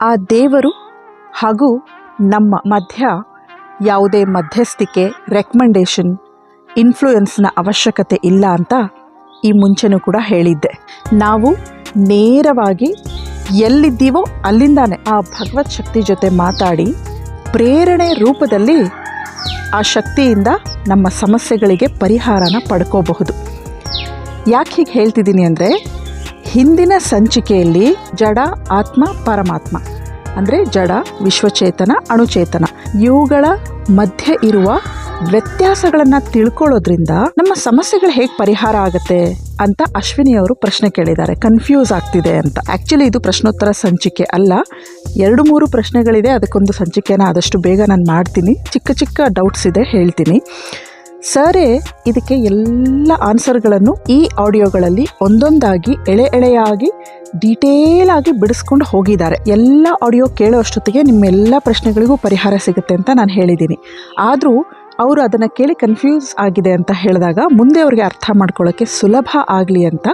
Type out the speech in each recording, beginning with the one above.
ಆ ದೇವರು ಹಾಗೂ ನಮ್ಮ ಮಧ್ಯ ಯಾವುದೇ ಮಧ್ಯಸ್ಥಿಕೆ, ರೆಕಮೆಂಡೇಷನ್, ಇನ್ಫ್ಲೂಯೆನ್ಸ್ನ ಅವಶ್ಯಕತೆ ಇಲ್ಲ ಅಂತ ಈ ಮುಂಚೆನೂ ಕೂಡ ಹೇಳಿದ್ದೆ. ನಾವು ನೇರವಾಗಿ ಎಲ್ಲಿದ್ದೀವೋ ಅಲ್ಲಿಂದಾನೆ ಆ ಭಗವತ್ ಶಕ್ತಿ ಜೊತೆ ಮಾತಾಡಿ ಪ್ರೇರಣೆ ರೂಪದಲ್ಲಿ ಆ ಶಕ್ತಿಯಿಂದ ನಮ್ಮ ಸಮಸ್ಯೆಗಳಿಗೆ ಪರಿಹಾರನ ಪಡ್ಕೋಬಹುದು. ಯಾಕೆ ಹೀಗೆ ಹೇಳ್ತಿದ್ದೀನಿ ಅಂದರೆ, ಹಿಂದಿನ ಸಂಚಿಕೆಯಲ್ಲಿ ಜಡ, ಆತ್ಮ, ಪರಮಾತ್ಮ ಅಂದರೆ ಜಡ, ವಿಶ್ವಚೇತನ, ಅಣುಚೇತನ ಇವುಗಳ ಮಧ್ಯೆ ಇರುವ ವ್ಯತ್ಯಾಸಗಳನ್ನು ತಿಳ್ಕೊಳ್ಳೋದ್ರಿಂದ ನಮ್ಮ ಸಮಸ್ಯೆಗಳು ಹೇಗೆ ಪರಿಹಾರ ಆಗುತ್ತೆ ಅಂತ ಅಶ್ವಿನಿಯವರು ಪ್ರಶ್ನೆ ಕೇಳಿದ್ದಾರೆ. ಕನ್ಫ್ಯೂಸ್ ಆಗ್ತಿದೆ ಅಂತ. ಆ್ಯಕ್ಚುಲಿ ಇದು ಪ್ರಶ್ನೋತ್ತರ ಸಂಚಿಕೆ ಅಲ್ಲ, 2-3 ಪ್ರಶ್ನೆಗಳಿದೆ. ಅದಕ್ಕೊಂದು ಸಂಚಿಕೆನ ಆದಷ್ಟು ಬೇಗ ನಾನು ಮಾಡ್ತೀನಿ. ಚಿಕ್ಕ ಚಿಕ್ಕ ಡೌಟ್ಸ್ ಇದೆ, ಹೇಳ್ತೀನಿ. ಸರೇ ಇದಕ್ಕೆ ಎಲ್ಲ ಆನ್ಸರ್ಗಳನ್ನು ಈ ಆಡಿಯೋಗಳಲ್ಲಿ ಒಂದೊಂದಾಗಿ ಎಳೆಯಾಗಿ ಡೀಟೇಲ್ ಆಗಿ ಬಿಡಿಸ್ಕೊಂಡು ಹೋಗಿದ್ದಾರೆ. ಎಲ್ಲ ಆಡಿಯೋ ಕೇಳೋ ಅಷ್ಟೊತ್ತಿಗೆ ನಿಮ್ಮೆಲ್ಲ ಪ್ರಶ್ನೆಗಳಿಗೂ ಪರಿಹಾರ ಸಿಗುತ್ತೆ ಅಂತ ನಾನು ಹೇಳಿದ್ದೀನಿ. ಆದರೂ ಅವರು ಅದನ್ನು ಕೇಳಿ ಕನ್ಫ್ಯೂಸ್ ಆಗಿದೆ ಅಂತ ಹೇಳಿದಾಗ ಮುಂದೆ ಅವ್ರಿಗೆ ಅರ್ಥ ಮಾಡ್ಕೊಳ್ಳೋಕ್ಕೆ ಸುಲಭ ಆಗಲಿ ಅಂತ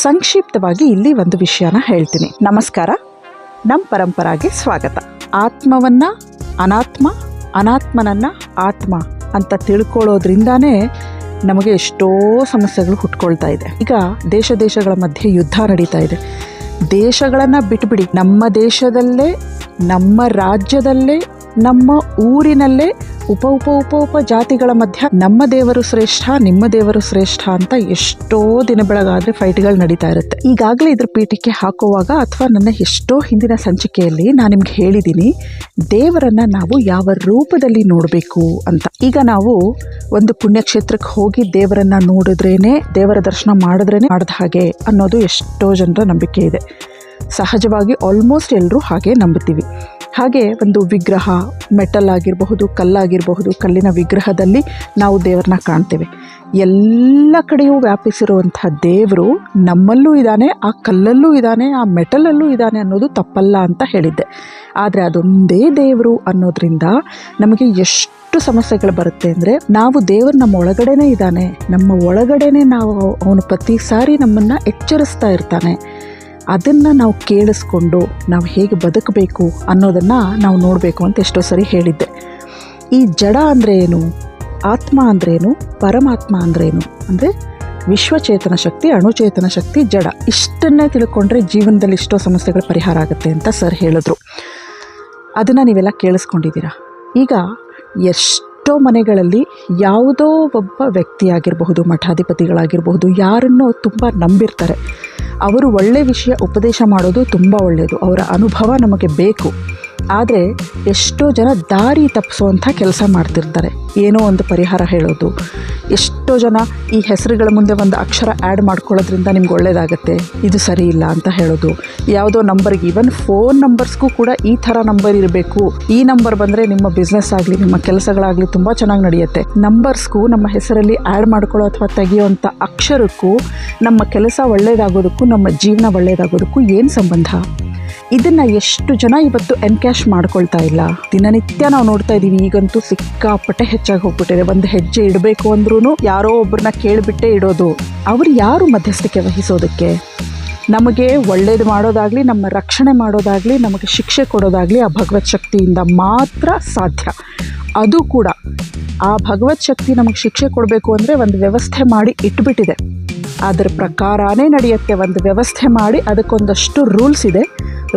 ಸಂಕ್ಷಿಪ್ತವಾಗಿ ಇಲ್ಲಿ ಒಂದು ವಿಷಯನ ಹೇಳ್ತೀನಿ. ನಮಸ್ಕಾರ, ನಮ್ಮ ಪರಂಪರಾಗೆ ಸ್ವಾಗತ. ಆತ್ಮವನ್ನು ಅನಾತ್ಮ, ಅನಾತ್ಮನನ್ನು ಆತ್ಮ ಅಂತ ತಿಳ್ಕೊಳ್ಳೋದ್ರಿಂದಾನೇ ನಮಗೆ ಎಷ್ಟೋ ಸಮಸ್ಯೆಗಳು ಹುಟ್ಕೊಳ್ತಾ ಇದೆ. ಈಗ ದೇಶಗಳ ಮಧ್ಯೆ ಯುದ್ಧ ನಡೀತಾ ಇದೆ. ದೇಶಗಳನ್ನು ಬಿಟ್ಬಿಡಿ, ನಮ್ಮ ದೇಶದಲ್ಲೇ, ನಮ್ಮ ರಾಜ್ಯದಲ್ಲೇ, ನಮ್ಮ ಊರಿನಲ್ಲೇ ಉಪ ಜಾತಿಗಳ ಮಧ್ಯ ನಮ್ಮ ದೇವರು ಶ್ರೇಷ್ಠ, ನಿಮ್ಮ ದೇವರು ಶ್ರೇಷ್ಠ ಅಂತ ಎಷ್ಟೋ ದಿನ ಬೆಳಗಾದ್ರೆ ಫೈಟ್ಗಳು ನಡೀತಾ ಇರುತ್ತೆ. ಈಗಾಗಲೇ ಇದ್ರ ಪೀಠಕ್ಕೆ ಹಾಕುವಾಗ ಅಥವಾ ನನ್ನ ಎಷ್ಟೋ ಹಿಂದಿನ ಸಂಚಿಕೆಯಲ್ಲಿ ನಾನು ನಿಮ್ಗೆ ಹೇಳಿದ್ದೀನಿ, ದೇವರನ್ನ ನಾವು ಯಾವ ರೂಪದಲ್ಲಿ ನೋಡಬೇಕು ಅಂತ. ಈಗ ನಾವು ಒಂದು ಪುಣ್ಯಕ್ಷೇತ್ರಕ್ಕೆ ಹೋಗಿ ದೇವರನ್ನ ನೋಡಿದ್ರೇನೆ, ದೇವರ ದರ್ಶನ ಮಾಡಿದ್ರೇನೆ ಮಾಡಿದ ಹಾಗೆ ಅನ್ನೋದು ಎಷ್ಟೋ ಜನರ ನಂಬಿಕೆ ಇದೆ. ಸಹಜವಾಗಿ ಆಲ್ಮೋಸ್ಟ್ ಎಲ್ಲರೂ ಹಾಗೆ ನಂಬುತ್ತೀವಿ. ಹಾಗೆ ಒಂದು ವಿಗ್ರಹ, ಮೆಟಲ್ ಆಗಿರಬಹುದು, ಕಲ್ಲಾಗಿರಬಹುದು, ಕಲ್ಲಿನ ವಿಗ್ರಹದಲ್ಲಿ ನಾವು ದೇವರನ್ನ ಕಾಣ್ತೇವೆ. ಎಲ್ಲ ಕಡೆಯೂ ವ್ಯಾಪಿಸಿರುವಂಥ ದೇವರು ನಮ್ಮಲ್ಲೂ ಇದ್ದಾನೆ, ಆ ಕಲ್ಲಲ್ಲೂ ಇದ್ದಾನೆ, ಆ ಮೆಟಲಲ್ಲೂ ಇದ್ದಾನೆ ಅನ್ನೋದು ತಪ್ಪಲ್ಲ ಅಂತ ಹೇಳಿದ್ದೆ. ಆದರೆ ಅದೊಂದೇ ದೇವರು ಅನ್ನೋದ್ರಿಂದ ನಮಗೆ ಎಷ್ಟು ಸಮಸ್ಯೆಗಳು ಬರುತ್ತೆ ಅಂದರೆ, ನಾವು ದೇವರು ನಮ್ಮ ಒಳಗಡೆನೇ ಇದ್ದಾನೆ, ನಮ್ಮ ಒಳಗಡೆನೇ ನಾವು ಅವನು ಪ್ರತಿ ಸಾರಿ ನಮ್ಮನ್ನು ಎಚ್ಚರಿಸ್ತಾ ಇರ್ತಾನೆ. ಅದನ್ನು ನಾವು ಕೇಳಿಸ್ಕೊಂಡು ನಾವು ಹೇಗೆ ಬದುಕಬೇಕು ಅನ್ನೋದನ್ನು ನಾವು ನೋಡಬೇಕು ಅಂತ ಎಷ್ಟೋ ಸರಿ ಹೇಳಿದ್ದೆ. ಈ ಜಡ ಅಂದರೆ ಏನು, ಆತ್ಮ ಅಂದ್ರೇನು, ಪರಮಾತ್ಮ ಅಂದ್ರೇನು ಅಂದರೆ ವಿಶ್ವಚೇತನ ಶಕ್ತಿ, ಅಣುಚೇತನ ಶಕ್ತಿ, ಜಡ. ಇಷ್ಟನ್ನೇ ತಿಳ್ಕೊಂಡ್ರೆ ಜೀವನದಲ್ಲಿ ಎಷ್ಟೋ ಸಮಸ್ಯೆಗಳ ಪರಿಹಾರ ಆಗುತ್ತೆ ಅಂತ ಸರ್ ಹೇಳಿದ್ರು. ಅದನ್ನು ನೀವೆಲ್ಲ ಕೇಳಿಸ್ಕೊಂಡಿದ್ದೀರಾ. ಈಗ ಎಷ್ಟೋ ಮನೆಗಳಲ್ಲಿ ಯಾವುದೋ ಒಬ್ಬ ವ್ಯಕ್ತಿಯಾಗಿರಬಹುದು, ಮಠಾಧಿಪತಿಗಳಾಗಿರಬಹುದು, ಯಾರನ್ನೋ ತುಂಬ ನಂಬಿರ್ತಾರೆ. ಅವರು ಒಳ್ಳೆಯ ವಿಷಯ ಉಪದೇಶ ಮಾಡೋದು ತುಂಬ ಒಳ್ಳೆಯದು, ಅವರ ಅನುಭವ ನಮಗೆ ಬೇಕು. ಆದರೆ ಎಷ್ಟೋ ಜನ ದಾರಿ ತಪ್ಪಿಸುವಂಥ ಕೆಲಸ ಮಾಡ್ತಿರ್ತಾರೆ. ಏನೋ ಒಂದು ಪರಿಹಾರ ಹೇಳೋದು, ಎಷ್ಟೋ ಜನ ಈ ಹೆಸರುಗಳ ಮುಂದೆ ಒಂದು ಅಕ್ಷರ ಆ್ಯಡ್ ಮಾಡ್ಕೊಳ್ಳೋದ್ರಿಂದ ನಿಮ್ಗೆ ಒಳ್ಳೆಯದಾಗತ್ತೆ, ಇದು ಸರಿ ಇಲ್ಲ ಅಂತ ಹೇಳೋದು. ಯಾವುದೋ ನಂಬರ್ಗೆ, ಈವನ್ ಫೋನ್ ನಂಬರ್ಸ್ಗೂ ಕೂಡ ಈ ಥರ ನಂಬರ್ ಇರಬೇಕು, ಈ ನಂಬರ್ ಬಂದರೆ ನಿಮ್ಮ ಬಿಸ್ನೆಸ್ ಆಗಲಿ, ನಿಮ್ಮ ಕೆಲಸಗಳಾಗಲಿ ತುಂಬ ಚೆನ್ನಾಗಿ ನಡೆಯುತ್ತೆ. ನಂಬರ್ಸ್ಗೂ, ನಮ್ಮ ಹೆಸರಲ್ಲಿ ಆ್ಯಡ್ ಮಾಡ್ಕೊಳ್ಳೋ ಅಥವಾ ತೆಗೆಯುವಂಥ ಅಕ್ಷರಕ್ಕೂ ನಮ್ಮ ಕೆಲಸ ಒಳ್ಳೆಯದಾಗೋದಕ್ಕೂ, ನಮ್ಮ ಜೀವನ ಒಳ್ಳೆಯದಾಗೋದಕ್ಕೂ ಏನು ಸಂಬಂಧ? ಇದನ್ನು ಎಷ್ಟು ಜನ ಇವತ್ತು ಎನ್ಕ್ಯಾಶ್ ಮಾಡ್ಕೊಳ್ತಾ ಇಲ್ಲ. ದಿನನಿತ್ಯ ನಾವು ನೋಡ್ತಾ ಇದ್ದೀವಿ. ಈಗಂತೂ ಸಿಕ್ಕಾಪಟ್ಟೆ ಹೆಚ್ಚಾಗಿ ಹೋಗ್ಬಿಟ್ಟಿದೆ. ಒಂದು ಹೆಜ್ಜೆ ಇಡಬೇಕು ಅಂದ್ರೂ ಯಾರೋ ಒಬ್ಬರನ್ನ ಕೇಳಿಬಿಟ್ಟೇ ಇಡೋದು. ಅವರು ಯಾರು ಮಧ್ಯಸ್ಥಿಕೆ ವಹಿಸೋದಕ್ಕೆ? ನಮಗೆ ಒಳ್ಳೇದು ಮಾಡೋದಾಗಲಿ, ನಮ್ಮ ರಕ್ಷಣೆ ಮಾಡೋದಾಗಲಿ, ನಮಗೆ ಶಿಕ್ಷೆ ಕೊಡೋದಾಗಲಿ ಆ ಭಗವತ್ ಶಕ್ತಿಯಿಂದ ಮಾತ್ರ ಸಾಧ್ಯ. ಅದು ಕೂಡ ಆ ಭಗವತ್ ಶಕ್ತಿ ನಮಗೆ ಶಿಕ್ಷೆ ಕೊಡಬೇಕು ಅಂದರೆ ಒಂದು ವ್ಯವಸ್ಥೆ ಮಾಡಿ ಇಟ್ಬಿಟ್ಟಿದೆ. ಅದರ ಪ್ರಕಾರನೇ ನಡೆಯುತ್ತೆ. ಒಂದು ವ್ಯವಸ್ಥೆ ಮಾಡಿ ಅದಕ್ಕೊಂದಷ್ಟು ರೂಲ್ಸ್ ಇದೆ.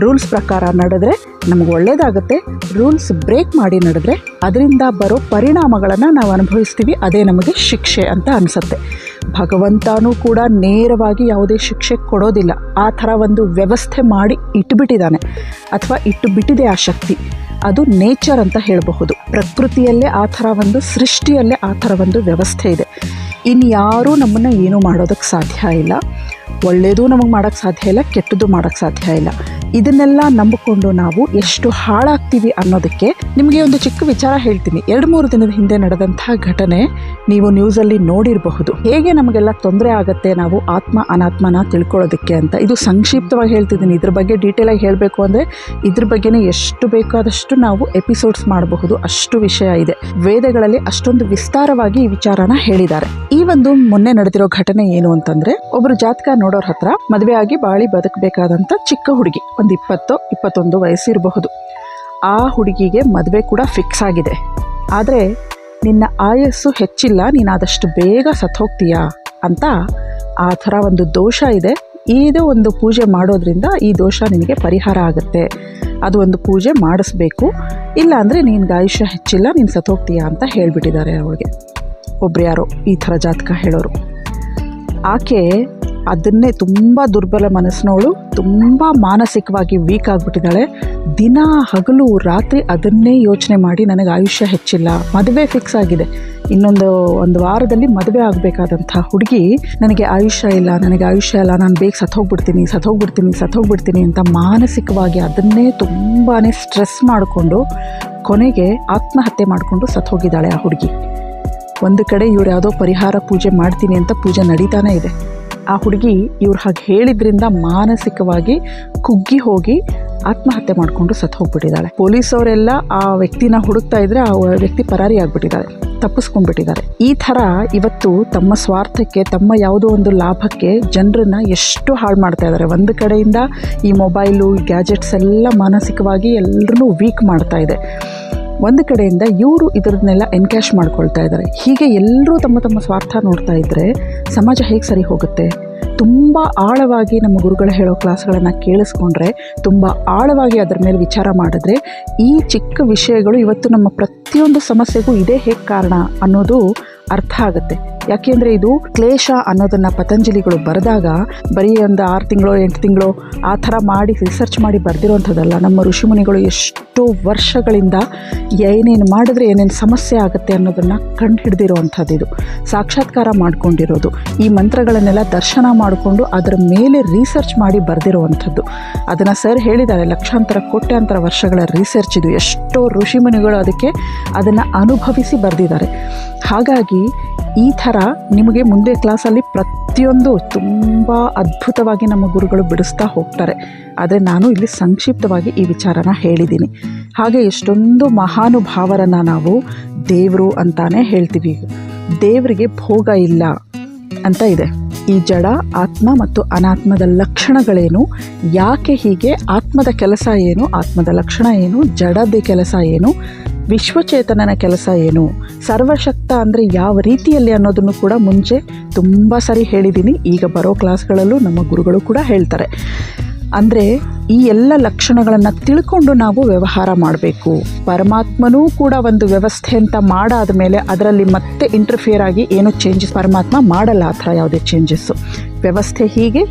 ರೂಲ್ಸ್ ಪ್ರಕಾರ ನಡೆದ್ರೆ ನಮಗೆ ಒಳ್ಳೆಯದಾಗುತ್ತೆ. ರೂಲ್ಸ್ ಬ್ರೇಕ್ ಮಾಡಿ ನಡೆದ್ರೆ ಅದರಿಂದ ಬರೋ ಪರಿಣಾಮಗಳನ್ನು ನಾವು ಅನುಭವಿಸ್ತೀವಿ. ಅದೇ ನಮಗೆ ಶಿಕ್ಷೆ ಅಂತ ಅನಿಸುತ್ತೆ. ಭಗವಂತನೂ ಕೂಡ ನೇರವಾಗಿ ಯಾವುದೇ ಶಿಕ್ಷೆ ಕೊಡೋದಿಲ್ಲ. ಆ ಥರ ಒಂದು ವ್ಯವಸ್ಥೆ ಮಾಡಿ ಇಟ್ಟುಬಿಟ್ಟಿದ್ದಾನೆ, ಅಥವಾ ಇಟ್ಟುಬಿಟ್ಟಿದೆ ಆ ಶಕ್ತಿ. ಅದು ನೇಚರ್ ಅಂತ ಹೇಳಬಹುದು. ಪ್ರಕೃತಿಯಲ್ಲೇ ಆ ಥರ ಒಂದು, ಸೃಷ್ಟಿಯಲ್ಲೇ ಆ ಥರ ಒಂದು ವ್ಯವಸ್ಥೆ ಇದೆ. ಇನ್ಯಾರೂ ನಮ್ಮನ್ನು ಏನೂ ಮಾಡೋದಕ್ಕೆ ಸಾಧ್ಯ ಇಲ್ಲ. ಒಳ್ಳೆಯದು ನಮಗೆ ಮಾಡೋಕ್ಕೆ ಸಾಧ್ಯ ಇಲ್ಲ, ಕೆಟ್ಟದ್ದು ಮಾಡೋಕ್ಕೆ ಸಾಧ್ಯ ಇಲ್ಲ. ಇದನ್ನೆಲ್ಲ ನಂಬಿಕೊಂಡು ನಾವು ಎಷ್ಟು ಹಾಳಾಗ್ತೀವಿ ಅನ್ನೋದಕ್ಕೆ ನಿಮಗೆ ಒಂದು ಚಿಕ್ಕ ವಿಚಾರ ಹೇಳ್ತೀನಿ. 2-3 ದಿನದ ಹಿಂದೆ ನಡೆದಂತಹ ಘಟನೆ ನೀವು ನ್ಯೂಸಲ್ಲಿ ನೋಡಿರಬಹುದು. ಹೇಗೆ ನಮಗೆಲ್ಲ ತೊಂದರೆ ಆಗುತ್ತೆ ನಾವು ಆತ್ಮ ಅನಾತ್ಮನ ತಿಳ್ಕೊಳ್ಳೋದಕ್ಕೆ ಅಂತ. ಇದು ಸಂಕ್ಷಿಪ್ತವಾಗಿ ಹೇಳ್ತಿದ್ದೀನಿ. ಇದ್ರ ಬಗ್ಗೆ ಡೀಟೇಲಾಗಿ ಹೇಳಬೇಕು ಅಂದರೆ ಇದ್ರ ಬಗ್ಗೆನೇ ಎಷ್ಟು ಬೇಕಾದಷ್ಟು ನಾವು ಎಪಿಸೋಡ್ಸ್ ಮಾಡಬಹುದು, ಅಷ್ಟು ವಿಷಯ ಇದೆ. ವೇದಗಳಲ್ಲಿ ಅಷ್ಟೊಂದು ವಿಸ್ತಾರವಾಗಿ ಈ ವಿಚಾರನ ಹೇಳಿದ್ದಾರೆ. ಈ ಒಂದು ಮೊನ್ನೆ ನಡೆದಿರೋ ಘಟನೆ ಏನು ಅಂತಂದ್ರೆ, ಒಬ್ಬರು ಜಾತಕ ನೋಡೋರ ಹತ್ರ ಮದುವೆ ಆಗಿ ಬಾಳಿ ಬದುಕಬೇಕಾದಂಥ ಚಿಕ್ಕ ಹುಡುಗಿ, ಒಂದು 20-21 ವಯಸ್ಸಿರಬಹುದು. ಆ ಹುಡುಗಿಗೆ ಮದುವೆ ಕೂಡ ಫಿಕ್ಸ್ ಆಗಿದೆ. ಆದರೆ ನಿನ್ನ ಆಯಸ್ಸು ಹೆಚ್ಚಿಲ್ಲ, ನೀನು ಆದಷ್ಟು ಬೇಗ ಸತ್ತೋಗ್ತೀಯಾ ಅಂತ ಆ ಥರ ಒಂದು ದೋಷ ಇದೆ. ಇದು ಒಂದು ಪೂಜೆ ಮಾಡೋದ್ರಿಂದ ಈ ದೋಷ ನಿನಗೆ ಪರಿಹಾರ ಆಗುತ್ತೆ, ಅದು ಒಂದು ಪೂಜೆ ಮಾಡಿಸ್ಬೇಕು, ಇಲ್ಲ ಅಂದರೆ ನಿನ್ಗೆ ಆಯುಷ್ಯ ಹೆಚ್ಚಿಲ್ಲ, ನೀನು ಸತ್ತೋಗ್ತೀಯಾ ಅಂತ ಹೇಳಿಬಿಟ್ಟಿದ್ದಾರೆ ಅವಳಿಗೆ. ಒಬ್ರು ಯಾರೋ ಈ ಥರ ಜಾತಕ ಹೇಳೋರು. ಆಕೆ ಅದನ್ನೇ ತುಂಬ ದುರ್ಬಲ ಮನಸ್ಸಿನವಳು, ತುಂಬ ಮಾನಸಿಕವಾಗಿ ವೀಕ್ ಆಗಿಬಿಟ್ಟಿದ್ದಾಳೆ. ದಿನ ಹಗಲು ರಾತ್ರಿ ಅದನ್ನೇ ಯೋಚನೆ ಮಾಡಿ ನನಗೆ ಆಯುಷ್ಯ ಹೆಚ್ಚಿಲ್ಲ, ಮದುವೆ ಫಿಕ್ಸ್ ಆಗಿದೆ, ಇನ್ನೊಂದು ವಾರದಲ್ಲಿ ಮದುವೆ ಆಗಬೇಕಾದಂಥ ಹುಡುಗಿ ನನಗೆ ಆಯುಷ್ಯ ಇಲ್ಲ, ನಾನು ಬೇಗ ಸತ್ತೋಗ್ಬಿಡ್ತೀನಿ ಅಂತ ಮಾನಸಿಕವಾಗಿ ಅದನ್ನೇ ತುಂಬಾ ಸ್ಟ್ರೆಸ್ ಮಾಡಿಕೊಂಡು ಕೊನೆಗೆ ಆತ್ಮಹತ್ಯೆ ಮಾಡಿಕೊಂಡು ಸತ್ತೋಗಿದ್ದಾಳೆ ಆ ಹುಡುಗಿ. ಒಂದು ಕಡೆ ಇವ್ರು ಯಾವುದೋ ಪರಿಹಾರ ಪೂಜೆ ಮಾಡ್ತೀನಿ ಅಂತ ಪೂಜೆ ನಡೀತಾನೇ ಇದೆ. ಆ ಹುಡುಗಿ ಇವ್ರು ಹಾಗೆ ಹೇಳಿದ್ರಿಂದ ಮಾನಸಿಕವಾಗಿ ಕುಗ್ಗಿ ಹೋಗಿ ಆತ್ಮಹತ್ಯೆ ಮಾಡಿಕೊಂಡು ಸತ್ತು ಹೋಗ್ಬಿಟ್ಟಿದ್ದಾಳೆ. ಪೊಲೀಸವರೆಲ್ಲ ಆ ವ್ಯಕ್ತಿನ ಹುಡುಕ್ತಾ ಇದ್ರೆ ಆ ವ್ಯಕ್ತಿ ಪರಾರಿ ಆಗಿಬಿಟ್ಟಿದ್ದಾರೆ, ತಪ್ಪಿಸ್ಕೊಂಡ್ಬಿಟ್ಟಿದ್ದಾರೆ. ಈ ಥರ ಇವತ್ತು ತಮ್ಮ ಸ್ವಾರ್ಥಕ್ಕೆ, ತಮ್ಮ ಯಾವುದೋ ಒಂದು ಲಾಭಕ್ಕೆ ಜನರನ್ನ ಎಷ್ಟು ಹಾಳು ಮಾಡ್ತಾ ಇದ್ದಾರೆ. ಒಂದು ಕಡೆಯಿಂದ ಈ ಮೊಬೈಲು, ಗ್ಯಾಜೆಟ್ಸ್ ಎಲ್ಲ ಮಾನಸಿಕವಾಗಿ ಎಲ್ಲರೂ ವೀಕ್ ಮಾಡ್ತಾ ಇದೆ. ಒಂದು ಕಡೆಯಿಂದ ಇವರು ಇದರನ್ನೆಲ್ಲ ಎನ್ಕ್ಯಾಶ್ ಮಾಡ್ಕೊಳ್ತಾ ಇದ್ದಾರೆ. ಹೀಗೆ ಎಲ್ಲರೂ ತಮ್ಮ ಸ್ವಾರ್ಥ ನೋಡ್ತಾ ಇದ್ದರೆ ಸಮಾಜ ಹೇಗೆ ಸರಿ ಹೋಗುತ್ತೆ? ತುಂಬ ಆಳವಾಗಿ ನಮ್ಮ ಗುರುಗಳು ಹೇಳೋ ಕ್ಲಾಸ್ಗಳನ್ನು ಕೇಳಿಸ್ಕೊಂಡ್ರೆ, ತುಂಬ ಆಳವಾಗಿ ಅದರ ಮೇಲೆ ವಿಚಾರ ಮಾಡಿದ್ರೆ ಈ ಚಿಕ್ಕ ವಿಷಯಗಳು ಇವತ್ತು ನಮ್ಮ ಪ್ರತಿಯೊಂದು ಸಮಸ್ಯೆಗೂ ಇದೇ ಹೇಗೆ ಕಾರಣ ಅನ್ನೋದು ಅರ್ಥ ಆಗುತ್ತೆ. ಯಾಕೆಂದರೆ ಇದು ಕ್ಲೇಶ ಅನ್ನೋದನ್ನು ಪತಂಜಲಿಗಳು ಬರೆದಾಗ ಬರೀ ಒಂದು 6 ತಿಂಗಳು 8 ತಿಂಗಳು ಆ ಥರ ಮಾಡಿ ರಿಸರ್ಚ್ ಮಾಡಿ ಬರೆದಿರೋವಂಥದ್ದಲ್ಲ. ನಮ್ಮ ಋಷಿಮುನಿಗಳು ಎಷ್ಟೋ ವರ್ಷಗಳಿಂದ ಏನೇನು ಮಾಡಿದ್ರೆ ಏನೇನು ಸಮಸ್ಯೆ ಆಗುತ್ತೆ ಅನ್ನೋದನ್ನು ಕಂಡು ಹಿಡಿದಿರೋವಂಥದ್ದು, ಇದು ಸಾಕ್ಷಾತ್ಕಾರ ಮಾಡ್ಕೊಂಡಿರೋದು. ಈ ಮಂತ್ರಗಳನ್ನೆಲ್ಲ ದರ್ಶನ ಮಾಡಿಕೊಂಡು ಅದರ ಮೇಲೆ ರಿಸರ್ಚ್ ಮಾಡಿ ಬರೆದಿರೋವಂಥದ್ದು. ಅದನ್ನು ಸರ್ ಹೇಳಿದ್ದಾರೆ, ಕೋಟ್ಯಾಂತರ ವರ್ಷಗಳ ರಿಸರ್ಚ್ ಇದು. ಎಷ್ಟೋ ಋಷಿಮುನಿಗಳು ಅದನ್ನು ಅನುಭವಿಸಿ ಬರೆದಿದ್ದಾರೆ. ಹಾಗಾಗಿ ಈ ಥರ ನಿಮಗೆ ಮುಂದೆ ಕ್ಲಾಸಲ್ಲಿ ಪ್ರತಿಯೊಂದು ತುಂಬ ಅದ್ಭುತವಾಗಿ ನಮ್ಮ ಗುರುಗಳು ಬಿಡಿಸ್ತಾ ಹೋಗ್ತಾರೆ. ಆದರೆ ನಾನು ಇಲ್ಲಿ ಸಂಕ್ಷಿಪ್ತವಾಗಿ ಈ ವಿಚಾರನ ಹೇಳಿದ್ದೀನಿ. ಹಾಗೆ ಎಷ್ಟೊಂದು ಮಹಾನುಭಾವರನ್ನು ನಾವು ದೇವರು ಅಂತಾನೆ ಹೇಳ್ತೀವಿ. ದೇವರಿಗೆ ಭೋಗ ಇಲ್ಲ ಅಂತ ಇದೆ. ಈ ಜಡ, ಆತ್ಮ ಮತ್ತು ಅನಾತ್ಮದ ಲಕ್ಷಣಗಳೇನು, ಯಾಕೆ ಹೀಗೆ, ಆತ್ಮದ ಕೆಲಸ ಏನು, ಆತ್ಮದ ಲಕ್ಷಣ ಏನು, ಜಡದ ಕೆಲಸ ಏನು, ವಿಶ್ವಚೇತನನ ಕೆಲಸ ಏನು, ಸರ್ವಶಕ್ತ ಅಂದರೆ ಯಾವ ರೀತಿಯಲ್ಲಿ ಅನ್ನೋದನ್ನು ಕೂಡ ಮುಂಚೆ ತುಂಬ ಸರಿ ಹೇಳಿದ್ದೀನಿ. ಈಗ ಬರೋ ಕ್ಲಾಸ್ಗಳಲ್ಲೂ ನಮ್ಮ ಗುರುಗಳು ಕೂಡ ಹೇಳ್ತಾರೆ. ಅಂದರೆ ಈ ಎಲ್ಲ ಲಕ್ಷಣಗಳನ್ನು ತಿಳ್ಕೊಂಡು ನಾವು ವ್ಯವಹಾರ ಮಾಡಬೇಕು. ಪರಮಾತ್ಮನೂ ಕೂಡ ಒಂದು ವ್ಯವಸ್ಥೆ ಅಂತ ಮಾಡಾದ ಮೇಲೆ ಅದರಲ್ಲಿ ಮತ್ತೆ ಇಂಟರ್ಫಿಯರ್ ಆಗಿ ಏನೂ ಚೇಂಜಸ್ ಪರಮಾತ್ಮ ಮಾಡಲ್ಲ. ಆ ಥರ ಯಾವುದೇ ಚೇಂಜಸ್ಸು, ವ್ಯವಸ್ಥೆ ಹೀಗೆ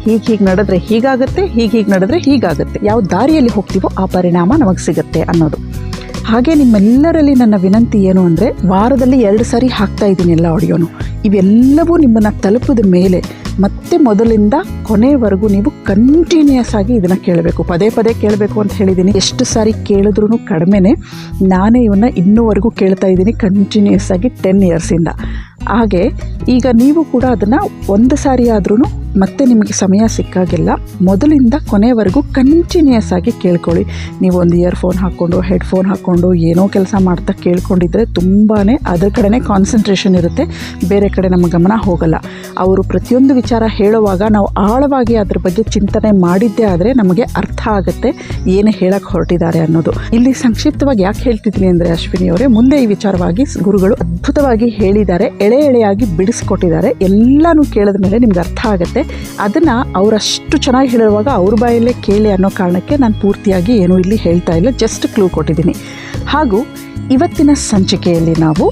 ನಡೆದ್ರೆ ಹೀಗಾಗುತ್ತೆ, ಹೀಗೆ ನಡೆದ್ರೆ ಹೀಗಾಗುತ್ತೆ, ಯಾವ ದಾರಿಯಲ್ಲಿ ಹೋಗ್ತೀವೋ ಆ ಪರಿಣಾಮ ನಮಗೆ ಸಿಗುತ್ತೆ ಅನ್ನೋದು. ಹಾಗೆ ನಿಮ್ಮೆಲ್ಲರಲ್ಲಿ ನನ್ನ ವಿನಂತಿ ಏನು ಅಂದರೆ, ವಾರದಲ್ಲಿ 2 ಸಾರಿ ಹಾಕ್ತಾ ಇದ್ದೀನಿ ಎಲ್ಲ ಆಡಿಯೋನು. ಇವೆಲ್ಲವೂ ನಿಮ್ಮನ್ನು ತಲುಪಿದ ಮೇಲೆ ಮತ್ತೆ ಮೊದಲಿಂದ ಕೊನೆವರೆಗೂ ನೀವು ಕಂಟಿನ್ಯೂಸ್ ಆಗಿ ಇದನ್ನು ಕೇಳಬೇಕು. ಪದೇ ಕೇಳಬೇಕು ಅಂತ ಹೇಳಿದ್ದೀನಿ. ಎಷ್ಟು ಸಾರಿ ಕೇಳಿದ್ರೂ ಕಡಿಮೆನೇ. ನಾನೇ ಇವನ್ನ ಇನ್ನೂವರೆಗೂ ಕೇಳ್ತಾ ಇದ್ದೀನಿ ಕಂಟಿನ್ಯೂಸ್ ಆಗಿ 10 ಇಯರ್ಸಿಂದ. ಹಾಗೆ ಈಗ ನೀವು ಕೂಡ ಅದನ್ನು 1 ಸಾರಿ ಆದ್ರೂ ಮತ್ತೆ ನಿಮಗೆ ಸಮಯ ಸಿಕ್ಕಾಗೆಲ್ಲ ಮೊದಲಿಂದ ಕೊನೆವರೆಗೂ ಕಂಟಿನ್ಯೂಸ್ ಆಗಿ ಕೇಳ್ಕೊಳ್ಳಿ. ನೀವು ಒಂದು ಇಯರ್ಫೋನ್ ಹಾಕ್ಕೊಂಡು, ಹೆಡ್ಫೋನ್ ಹಾಕ್ಕೊಂಡು ಏನೋ ಕೆಲಸ ಮಾಡ್ತಾ ಕೇಳ್ಕೊಂಡಿದ್ರೆ ತುಂಬಾ ಅದರ ಕಡೆನೇ ಕಾನ್ಸಂಟ್ರೇಷನ್ ಇರುತ್ತೆ, ಬೇರೆ ಕಡೆ ನಮ್ಮ ಗಮನ ಹೋಗಲ್ಲ. ಅವರು ಪ್ರತಿಯೊಂದು ವಿಚಾರ ಹೇಳುವಾಗ ನಾವು ಆಳವಾಗಿ ಅದ್ರ ಬಗ್ಗೆ ಚಿಂತನೆ ಮಾಡಿದ್ದೇ ಆದರೆ ನಮಗೆ ಅರ್ಥ ಆಗುತ್ತೆ ಏನು ಹೇಳಕ್ಕೆ ಹೊರಟಿದ್ದಾರೆ ಅನ್ನೋದು. ಇಲ್ಲಿ ಸಂಕ್ಷಿಪ್ತವಾಗಿ ಯಾಕೆ ಹೇಳ್ತಿದ್ದೀನಿ ಅಂದರೆ, ಅಶ್ವಿನಿ ಅವರೇ, ಮುಂದೆ ಈ ವಿಚಾರವಾಗಿ ಗುರುಗಳು ಅದ್ಭುತವಾಗಿ ಹೇಳಿದ್ದಾರೆ, ಎಳೆಯಾಗಿ ಬಿಡಿಸ್ಕೊಟ್ಟಿದ್ದಾರೆ. ಎಲ್ಲನೂ ಕೇಳಿದ ಮೇಲೆ ನಿಮ್ಗೆ ಅರ್ಥ ಆಗುತ್ತೆ. ಅದನ್ನು ಅವರಷ್ಟು ಚೆನ್ನಾಗಿ ಹೇಳುವಾಗ ಅವ್ರ ಬಾಯಲ್ಲೇ ಕೇಳಿ ಅನ್ನೋ ಕಾರಣಕ್ಕೆ ನಾನು ಪೂರ್ತಿಯಾಗಿ ಏನೂ ಇಲ್ಲಿ ಹೇಳ್ತಾ ಇಲ್ಲ, ಜಸ್ಟ್ ಕ್ಲೂ ಕೊಟ್ಟಿದ್ದೀನಿ. ಹಾಗೂ ಇವತ್ತಿನ ಸಂಚಿಕೆಯಲ್ಲಿ ನಾವು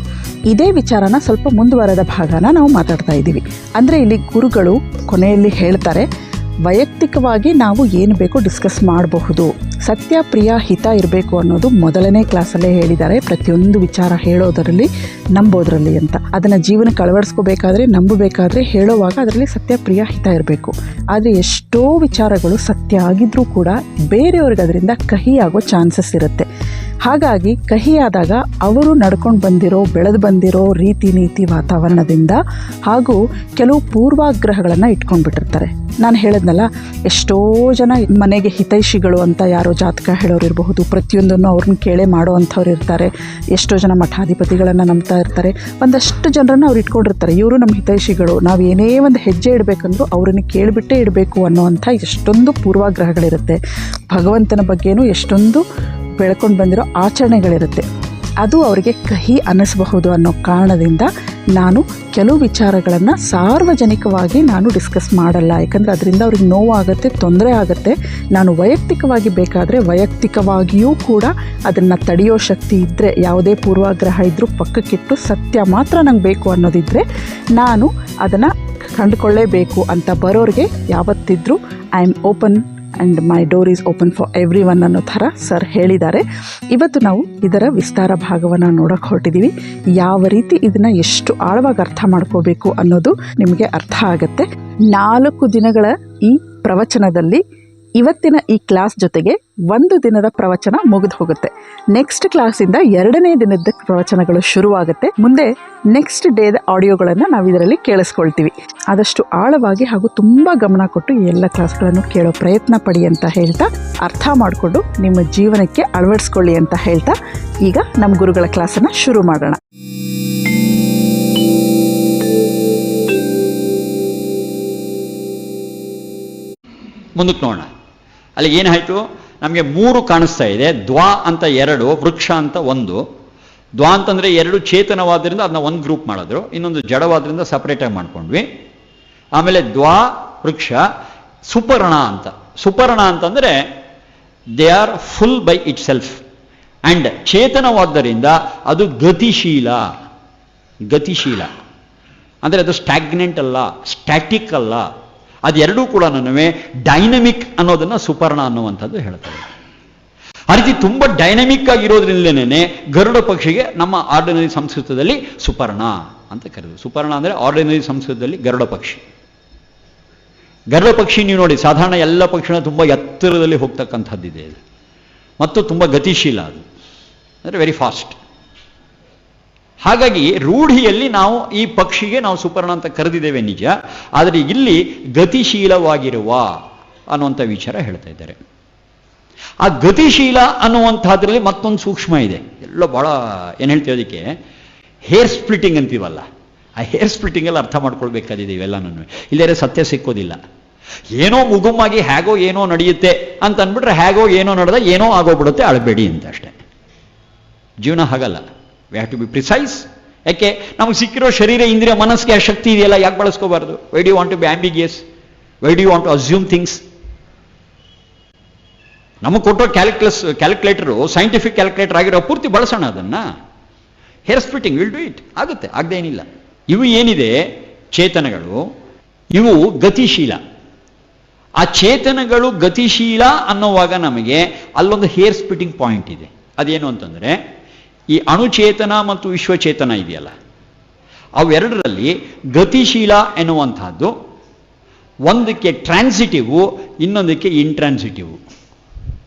ಇದೇ ವಿಚಾರನ ಸ್ವಲ್ಪ ಮುಂದುವರೆದ ಭಾಗನ ನಾವು ಮಾತಾಡ್ತಾ ಇದ್ದೀವಿ. ಅಂದರೆ ಇಲ್ಲಿ ಗುರುಗಳು ಕೊನೆಯಲ್ಲಿ ಹೇಳ್ತಾರೆ, ವೈಯಕ್ತಿಕವಾಗಿ ನಾವು ಏನು ಬೇಕೋ ಡಿಸ್ಕಸ್ ಮಾಡಬಹುದು, ಸತ್ಯ, ಪ್ರಿಯ, ಹಿತ ಇರಬೇಕು ಅನ್ನೋದು ಮೊದಲನೇ ಕ್ಲಾಸಲ್ಲೇ ಹೇಳಿದ್ದಾರೆ. ಪ್ರತಿಯೊಂದು ವಿಚಾರ ಹೇಳೋದರಲ್ಲಿ, ನಂಬೋದ್ರಲ್ಲಿ ಅಂತ. ಅದನ್ನು ಜೀವನಕ್ಕೆ ಅಳವಡಿಸ್ಕೋಬೇಕಾದ್ರೆ, ನಂಬಬೇಕಾದ್ರೆ ಹೇಳೋವಾಗ ಅದರಲ್ಲಿ ಸತ್ಯ, ಪ್ರಿಯ, ಹಿತ ಇರಬೇಕು. ಆದರೆ ಎಷ್ಟೋ ವಿಚಾರಗಳು ಸತ್ಯ ಆಗಿದ್ರೂ ಕೂಡ ಬೇರೆಯವ್ರಿಗೆ ಅದರಿಂದ ಕಹಿ ಆಗೋ ಚಾನ್ಸಸ್ ಇರುತ್ತೆ. ಹಾಗಾಗಿ ಕಹಿಯಾದಾಗ ಅವರು ನಡ್ಕೊಂಡು ಬಂದಿರೋ ಬೆಳೆದು ಬಂದಿರೋ ರೀತಿ ನೀತಿ ವಾತಾವರಣದಿಂದ ಹಾಗೂ ಕೆಲವು ಪೂರ್ವಾಗ್ರಹಗಳನ್ನು ಇಟ್ಕೊಂಡ್ಬಿಟ್ಟಿರ್ತಾರೆ. ನಾನು ಹೇಳಿದ್ನಲ್ಲ, ಎಷ್ಟೋ ಜನ ಮನೆಗೆ ಹಿತೈಷಿಗಳು ಅಂತ ಯಾರೋ ಜಾತಕ ಹೇಳೋರು ಇರಬಹುದು, ಪ್ರತಿಯೊಂದನ್ನು ಅವ್ರನ್ನ ಕೇಳೇ ಮಾಡೋ ಅಂಥವ್ರು ಇರ್ತಾರೆ. ಎಷ್ಟೋ ಜನ ಮಠಾಧಿಪತಿಗಳನ್ನು ನಂಬ್ತಾ ಇರ್ತಾರೆ. ಒಂದಷ್ಟು ಜನರನ್ನು ಅವ್ರು ಇಟ್ಕೊಂಡಿರ್ತಾರೆ, ಇವರು ನಮ್ಮ ಹಿತೈಷಿಗಳು, ನಾವು ಏನೇ ಒಂದು ಹೆಜ್ಜೆ ಇಡಬೇಕಂದ್ರೂ ಅವ್ರನ್ನ ಕೇಳಿಬಿಟ್ಟೇ ಇಡಬೇಕು ಅನ್ನೋವಂಥ ಎಷ್ಟೊಂದು ಪೂರ್ವಾಗ್ರಹಗಳಿರುತ್ತೆ. ಭಗವಂತನ ಬಗ್ಗೆನೂ ಎಷ್ಟೊಂದು ಬೆಳ್ಕೊಂಡು ಬಂದಿರೋ ಆಚರಣೆಗಳಿರುತ್ತೆ. ಅದು ಅವರಿಗೆ ಕಹಿ ಅನ್ನಿಸಬಹುದು ಅನ್ನೋ ಕಾರಣದಿಂದ ನಾನು ಕೆಲವು ವಿಚಾರಗಳನ್ನು ಸಾರ್ವಜನಿಕವಾಗಿ ನಾನು ಡಿಸ್ಕಸ್ ಮಾಡಲ್ಲ. ಯಾಕಂದರೆ ಅದರಿಂದ ಅವ್ರಿಗೆ ನೋವಾಗುತ್ತೆ, ತೊಂದರೆ ಆಗುತ್ತೆ. ನಾನು ವೈಯಕ್ತಿಕವಾಗಿ ಬೇಕಾದರೆ ವೈಯಕ್ತಿಕವಾಗಿಯೂ ಕೂಡ ಅದನ್ನು ತಡೆಯೋ ಶಕ್ತಿ ಇದ್ದರೆ, ಯಾವುದೇ ಪೂರ್ವಾಗ್ರಹ ಇದ್ದರೂ ಪಕ್ಕಕ್ಕಿಟ್ಟು ಸತ್ಯ ಮಾತ್ರ ನಂಗೆ ಬೇಕು ಅನ್ನೋದಿದ್ದರೆ ನಾನು ಅದನ್ನು ಕಂಡುಕೊಳ್ಳೇಬೇಕು ಅಂತ ಬರೋರಿಗೆ ಯಾವತ್ತಿದ್ರೂ I am open and my door is open for every one ಅನ್ನೋ ಥರ ಸರ್ ಹೇಳಿದ್ದಾರೆ. ಇವತ್ತು ನಾವು ಇದರ ವಿಸ್ತಾರ ಭಾಗವನ್ನು ನೋಡೋಕ್ಕೆ ಹೊರಟಿದ್ದೀವಿ. ಯಾವ ರೀತಿ ಇದನ್ನು ಎಷ್ಟು ಆಳವಾಗಿ ಅರ್ಥ ಮಾಡ್ಕೋಬೇಕು ಅನ್ನೋದು ನಿಮಗೆ ಅರ್ಥ ಆಗುತ್ತೆ. 4 ದಿನಗಳ ಈ ಪ್ರವಚನದಲ್ಲಿ ಇವತ್ತಿನ ಈ ಕ್ಲಾಸ್ ಜೊತೆಗೆ 1 ದಿನದ ಪ್ರವಚನ ಮುಗಿದು ಹೋಗುತ್ತೆ. ನೆಕ್ಸ್ಟ್ ಕ್ಲಾಸಿಂದ 2ನೇ ದಿನದ ಪ್ರವಚನಗಳು ಶುರುವಾಗುತ್ತೆ. ಮುಂದೆ ನೆಕ್ಸ್ಟ್ ಡೇದ ಆಡಿಯೋಗಳನ್ನು ನಾವು ಇದರಲ್ಲಿ ಕೇಳಿಸ್ಕೊಳ್ತೀವಿ. ಆದಷ್ಟು ಆಳವಾಗಿ ಹಾಗೂ ತುಂಬ ಗಮನ ಕೊಟ್ಟು ಈ ಎಲ್ಲ ಕ್ಲಾಸ್ಗಳನ್ನು ಕೇಳೋ ಪ್ರಯತ್ನ ಪಡಿ ಅಂತ ಹೇಳ್ತಾ, ಅರ್ಥ ಮಾಡಿಕೊಂಡು ನಿಮ್ಮ ಜೀವನಕ್ಕೆ ಅಳವಡಿಸ್ಕೊಳ್ಳಿ ಅಂತ ಹೇಳ್ತಾ, ಈಗ ನಮ್ಮ ಗುರುಗಳ ಕ್ಲಾಸನ್ನು ಶುರು ಮಾಡೋಣ. ಮುಂದಕ್ಕೆ ನೋಡೋಣ. ಅಲ್ಲಿ ಏನಾಯಿತು, ನಮಗೆ 3 ಕಾಣಿಸ್ತಾ ಇದೆ. ದ್ವಾ ಅಂತ 2, ವೃಕ್ಷ ಅಂತ 1. ದ್ವಾ ಅಂತಂದರೆ 2 ಚೇತನವಾದ್ರಿಂದ ಅದನ್ನ ಒಂದು ಗ್ರೂಪ್ ಮಾಡಿದ್ರು, ಇನ್ನೊಂದು ಜಡವಾದ್ರಿಂದ ಸಪ್ರೇಟಾಗಿ ಮಾಡ್ಕೊಂಡ್ವಿ. ಆಮೇಲೆ ದ್ವಾ ವೃಕ್ಷ, ಸುಪರ್ಣ ಅಂತ. ಸುಪರ್ಣ ಅಂತಂದರೆ they are full by itself and ಚೇತನವಾದ್ದರಿಂದ ಅದು ಗತಿಶೀಲ. ಗತಿಶೀಲ ಅಂದರೆ ಅದು ಸ್ಟ್ಯಾಗ್ನೆಂಟ್ ಅಲ್ಲ, ಸ್ಟ್ಯಾಟಿಕ್ ಅಲ್ಲ. ಅದೆರಡೂ ಕೂಡ ಡೈನಮಿಕ್ ಅನ್ನೋದನ್ನು ಸುಪರ್ಣ ಅನ್ನುವಂಥದ್ದು ಹೇಳ್ತಾರೆ. ಆ ರೀತಿ ತುಂಬ ಡೈನಮಿಕ್ ಆಗಿರೋದ್ರಿಂದಲೇ ಗರುಡ ಪಕ್ಷಿಗೆ ನಮ್ಮ ಆರ್ಡಿನರಿ ಸಂಸ್ಕೃತದಲ್ಲಿ ಸುಪರ್ಣ ಅಂತ ಕರೆದು. ಸುಪರ್ಣ ಅಂದರೆ ಆರ್ಡಿನರಿ ಸಂಸ್ಕೃತದಲ್ಲಿ ಗರುಡ ಪಕ್ಷಿ. ಗರುಡ ಪಕ್ಷಿ ನೀವು ನೋಡಿ, ಸಾಧಾರಣ ಎಲ್ಲ ಪಕ್ಷಿನ ತುಂಬ ಎತ್ತರದಲ್ಲಿ ಹೋಗ್ತಕ್ಕಂಥದ್ದಿದೆ ಅದು, ಮತ್ತು ತುಂಬ ಗತಿಶೀಲ. ಅದು ಅಂದರೆ ವೆರಿ ಫಾಸ್ಟ್. ಹಾಗಾಗಿ ರೂಢಿಯಲ್ಲಿ ನಾವು ಈ ಪಕ್ಷಿಗೆ ನಾವು ಸುಪರ್ಣ ಅಂತ ಕರೆದಿದ್ದೇವೆ ನಿಜ, ಆದರೆ ಇಲ್ಲಿ ಗತಿಶೀಲವಾಗಿರುವ ಅನ್ನುವಂಥ ವಿಚಾರ ಹೇಳ್ತಾ ಇದ್ದಾರೆ. ಆ ಗತಿಶೀಲ ಅನ್ನುವಂಥದ್ರಲ್ಲಿ ಮತ್ತೊಂದು ಸೂಕ್ಷ್ಮ ಇದೆ. ಎಲ್ಲ ಬಹಳ ಏನು ಹೇಳ್ತೀವಿ ಅದಕ್ಕೆ, ಹೇರ್ ಸ್ಪ್ಲಿಟ್ಟಿಂಗ್ ಅಂತೀವಲ್ಲ, ಆ ಹೇರ್ ಸ್ಪ್ಲಿಟ್ಟಿಂಗಲ್ಲಿ ಅರ್ಥ ಮಾಡ್ಕೊಳ್ಬೇಕಾದಿದೆ ಇವೆಲ್ಲನೂ. ಇಲ್ಲೇ ಸತ್ಯ ಸಿಕ್ಕೋದಿಲ್ಲ. ಏನೋ ಮುಗುಮಾಗಿ ಹೇಗೋ ಏನೋ ನಡೆಯುತ್ತೆ ಅಂತ ಅಂದ್ಬಿಟ್ರೆ ಹೇಗೋ ಏನೋ ನಡೆದ ಏನೋ ಆಗೋಗ್ಬಿಡುತ್ತೆ, ಅಳಬೇಡಿ ಅಂತ ಅಷ್ಟೇ. ಜೀವನ ಹಾಗಲ್ಲ. We have to be precise. ಯಾಕೆ, ನಮಗೆ ಸಿಕ್ಕಿರೋ ಶರೀರ, ಇಂದ್ರಿಯ, ಮನಸ್ಸಿಗೆ ಆ ಶಕ್ತಿ ಇದೆಯಲ್ಲ, ಯಾಕೆ ಬಳಸ್ಕೋಬಾರ್ದು? Why do you want to be ambiguous? Why do you want to assume things? ನಮಗೆ ಕೊಟ್ಟೋ ಕ್ಯಾಲ್ಕುಲೇಟರು ಸೈಂಟಿಫಿಕ್ ಕ್ಯಾಲ್ಕುಲೇಟರ್ ಆಗಿರೋ ಪೂರ್ತಿ ಬಳಸೋಣ ಅದನ್ನು. Hair splitting will do it, ಆಗುತ್ತೆ, ಆಗದೇನಿಲ್ಲ. ಇವು ಏನಿದೆ ಚೇತನಗಳು, ಇವು ಗತಿಶೀಲ. ಆ ಚೇತನಗಳು ಗತಿಶೀಲ ಅನ್ನೋವಾಗ ನಮಗೆ ಅಲ್ಲೊಂದು ಹೇರ್ ಸ್ಪ್ಲಿಟ್ಟಿಂಗ್ ಪಾಯಿಂಟ್ ಇದೆ. ಅದೇನು ಅಂತಂದರೆ, ಈ ಅಣುಚೇತನ ಮತ್ತು ವಿಶ್ವಚೇತನ ಇದೆಯಲ್ಲ, ಅವೆರಡರಲ್ಲಿ ಗತಿಶೀಲ ಎನ್ನುವಂಥದ್ದು ಒಂದಕ್ಕೆ ಟ್ರಾನ್ಸಿಟಿವು, ಇನ್ನೊಂದಕ್ಕೆ ಇಂಟ್ರಾನ್ಸಿಟಿವು.